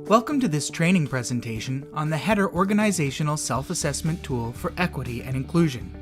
Welcome to this training presentation on the HEDR Organizational Self-Assessment Tool for Equity and Inclusion.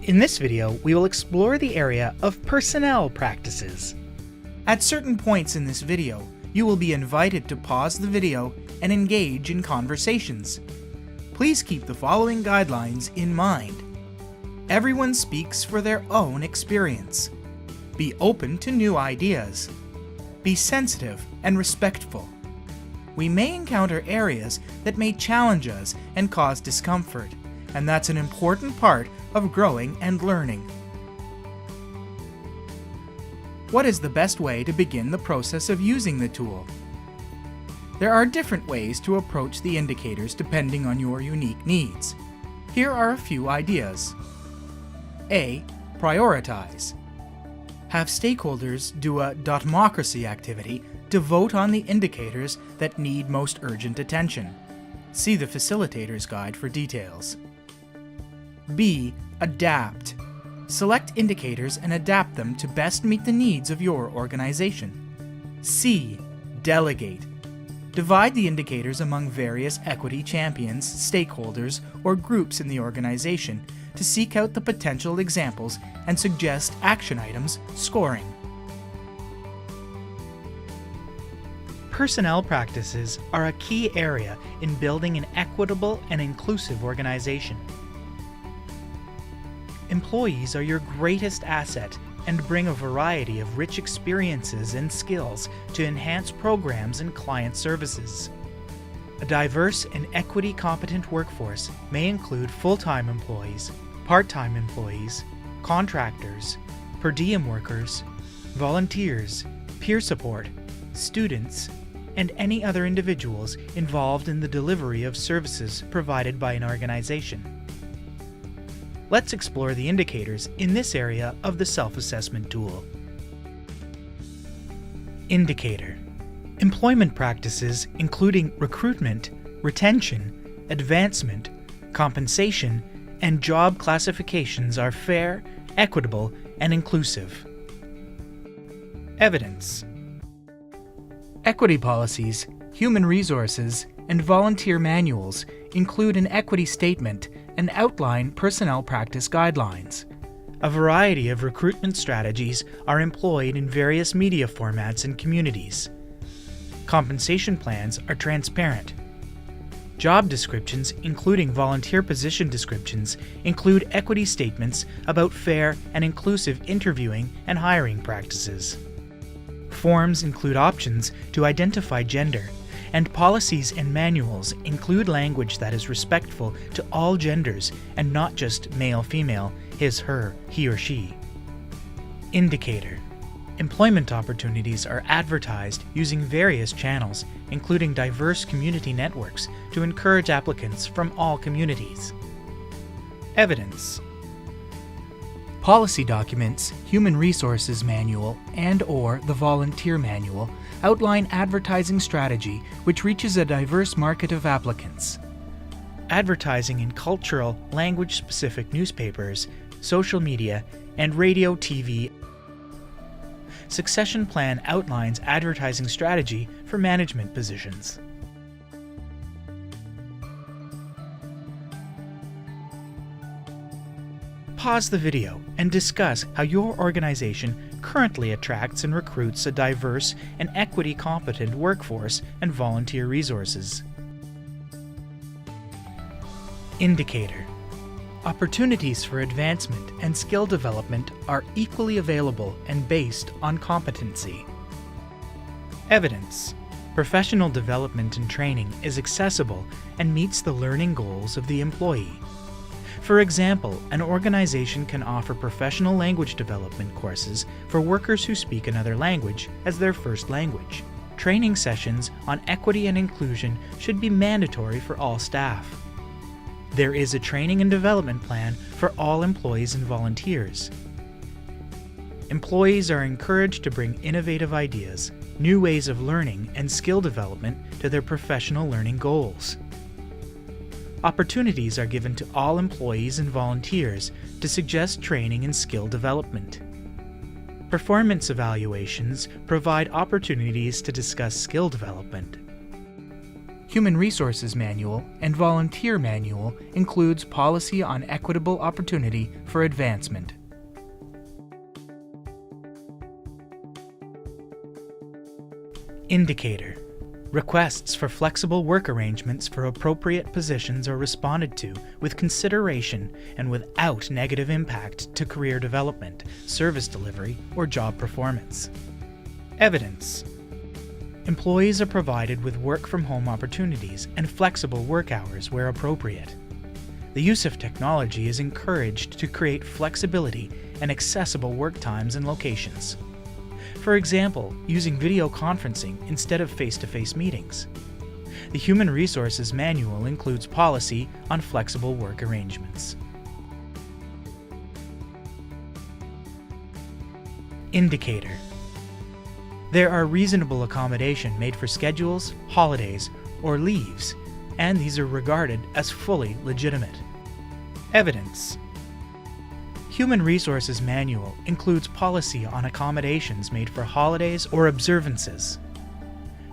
In this video, we will explore the area of personnel practices. At certain points in this video, you will be invited to pause the video and engage in conversations. Please keep the following guidelines in mind. Everyone speaks for their own experience. Be open to new ideas. Be sensitive and respectful. We may encounter areas that may challenge us and cause discomfort, and that's an important part of growing and learning. What is the best way to begin the process of using the tool? There are different ways to approach the indicators depending on your unique needs. Here are a few ideas. A. Prioritize. Have stakeholders do a dotmocracy activity to vote on the indicators that need most urgent attention. See the facilitator's guide for details. B. Adapt. Select indicators and adapt them to best meet the needs of your organization. C. Delegate. Divide the indicators among various equity champions, stakeholders, or groups in the organization to seek out the potential examples and suggest action items scoring. Personnel practices are a key area in building an equitable and inclusive organization. Employees are your greatest asset and bring a variety of rich experiences and skills to enhance programs and client services. A diverse and equity-competent workforce may include full-time employees, part-time employees, contractors, per diem workers, volunteers, peer support, students, and any other individuals involved in the delivery of services provided by an organization. Let's explore the indicators in this area of the self-assessment tool. Indicator. Employment practices including recruitment, retention, advancement, compensation, and job classifications are fair, equitable, and inclusive. Evidence. Equity policies, human resources, and volunteer manuals include an equity statement and outline personnel practice guidelines. A variety of recruitment strategies are employed in various media formats and communities. Compensation plans are transparent. Job descriptions, including volunteer position descriptions, include equity statements about fair and inclusive interviewing and hiring practices. Forms include options to identify gender, and policies and manuals include language that is respectful to all genders and not just male-female, his, her, he or she. Indicator. Employment opportunities are advertised using various channels, including diverse community networks, to encourage applicants from all communities. Evidence. Policy documents, human resources manual, and/or the volunteer manual outline advertising strategy which reaches a diverse market of applicants. Advertising in cultural, language-specific newspapers, social media, and radio, TV. Succession plan outlines advertising strategy for management positions. Pause the video and discuss how your organization currently attracts and recruits a diverse and equity-competent workforce and volunteer resources. Indicator. Opportunities for advancement and skill development are equally available and based on competency. Evidence. Professional development and training is accessible and meets the learning goals of the employee. For example, an organization can offer professional language development courses for workers who speak another language as their first language. Training sessions on equity and inclusion should be mandatory for all staff. There is a training and development plan for all employees and volunteers. Employees are encouraged to bring innovative ideas, new ways of learning, and skill development to their professional learning goals. Opportunities are given to all employees and volunteers to suggest training and skill development. Performance evaluations provide opportunities to discuss skill development. Human Resources Manual and Volunteer Manual includes policy on equitable opportunity for advancement. Indicator. Requests for flexible work arrangements for appropriate positions are responded to with consideration and without negative impact to career development, service delivery, or job performance. Evidence. Employees are provided with work-from-home opportunities and flexible work hours where appropriate. The use of technology is encouraged to create flexibility and accessible work times and locations. For example, using video conferencing instead of face-to-face meetings. The Human Resources Manual includes policy on flexible work arrangements. Indicator. There are reasonable accommodation made for schedules, holidays, or leaves, and these are regarded as fully legitimate. Evidence. Human Resources Manual includes policy on accommodations made for holidays or observances.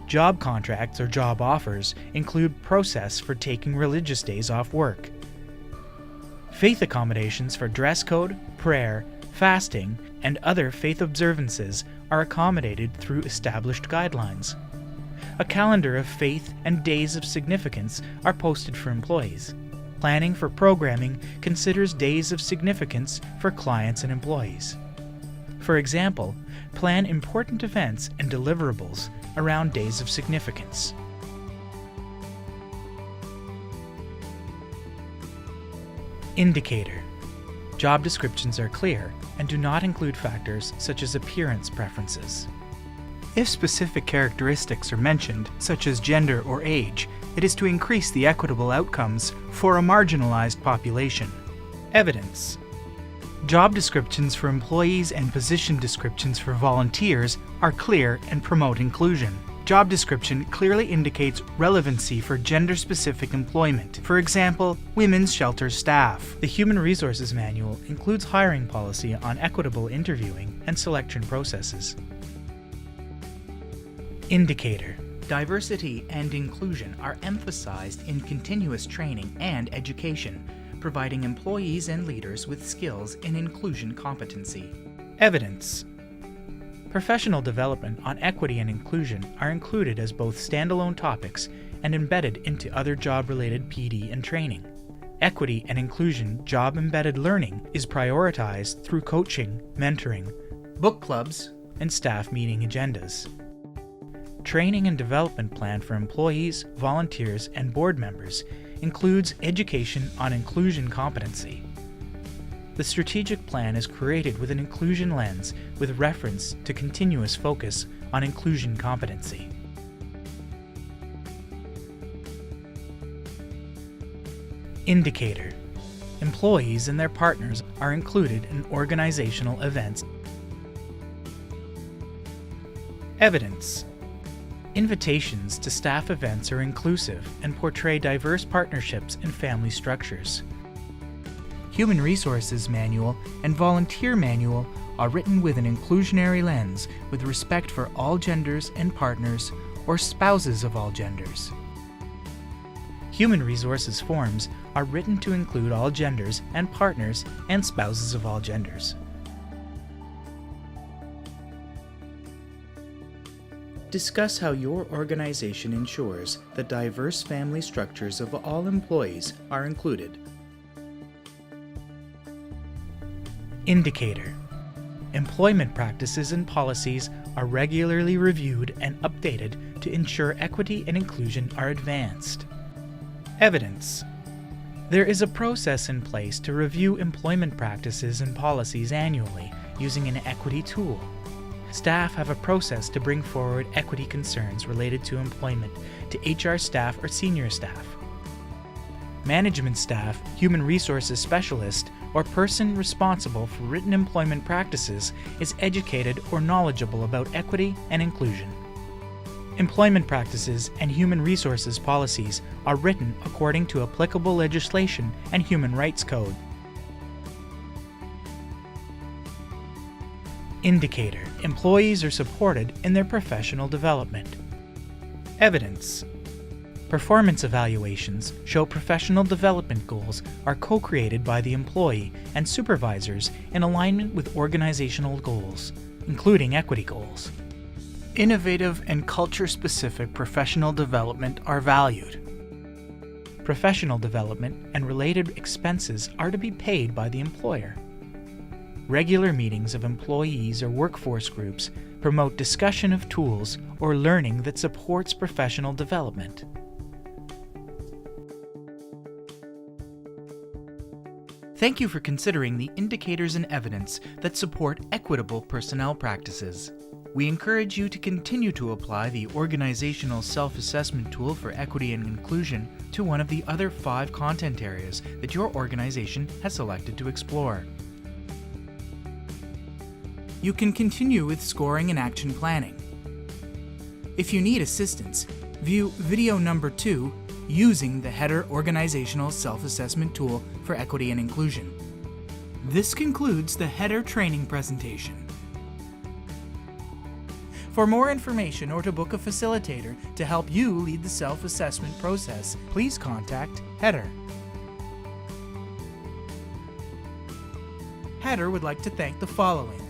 Job contracts or job offers include process for taking religious days off work. Faith accommodations for dress code, prayer, fasting, and other faith observances are accommodated through established guidelines. A calendar of faith and days of significance are posted for employees. Planning for programming considers days of significance for clients and employees. For example, plan important events and deliverables around days of significance. Indicator. Job descriptions are clear and do not include factors such as appearance preferences. If specific characteristics are mentioned, such as gender or age, it is to increase the equitable outcomes for a marginalized population. Evidence. Job descriptions for employees and position descriptions for volunteers are clear and promote inclusion. Job description clearly indicates relevancy for gender-specific employment. For example, women's shelter staff. The Human Resources Manual includes hiring policy on equitable interviewing and selection processes. Indicator. Diversity and inclusion are emphasized in continuous training and education, providing employees and leaders with skills in inclusion competency. Evidence. Professional development on equity and inclusion are included as both standalone topics and embedded into other job-related PD and training. Equity and inclusion job-embedded learning is prioritized through coaching, mentoring, book clubs, and staff meeting agendas. Training and development plan for employees, volunteers, and board members includes education on inclusion competency. The strategic plan is created with an inclusion lens with reference to continuous focus on inclusion competency. Indicator. Employees and their partners are included in organizational events. Evidence. Invitations to staff events are inclusive and portray diverse partnerships and family structures. Human Resources Manual and Volunteer Manual are written with an inclusionary lens with respect for all genders and partners or spouses of all genders. Human Resources forms are written to include all genders and partners and spouses of all genders. Discuss how your organization ensures that diverse family structures of all employees are included. Indicator. Employment practices and policies are regularly reviewed and updated to ensure equity and inclusion are advanced. Evidence. There is a process in place to review employment practices and policies annually using an equity tool. Staff have a process to bring forward equity concerns related to employment to HR staff or senior staff. Management staff, human resources specialist, or person responsible for written employment practices is educated or knowledgeable about equity and inclusion. Employment practices and human resources policies are written according to applicable legislation and human rights code. Indicator. Employees are supported in their professional development. Evidence. Performance evaluations show professional development goals are co-created by the employee and supervisors in alignment with organizational goals, including equity goals. Innovative and culture-specific professional development are valued. Professional development and related expenses are to be paid by the employer. Regular meetings of employees or workforce groups promote discussion of tools or learning that supports professional development. Thank you for considering the indicators and evidence that support equitable personnel practices. We encourage you to continue to apply the organizational self-assessment tool for equity and inclusion to one of the other 5 content areas that your organization has selected to explore. You can continue with scoring and action planning. If you need assistance, view video number 2, using the HEDR Organizational Self-Assessment Tool for Equity and Inclusion. This concludes the HEDR training presentation. For more information or to book a facilitator to help you lead the self-assessment process, please contact HEDR. HEDR would like to thank the following: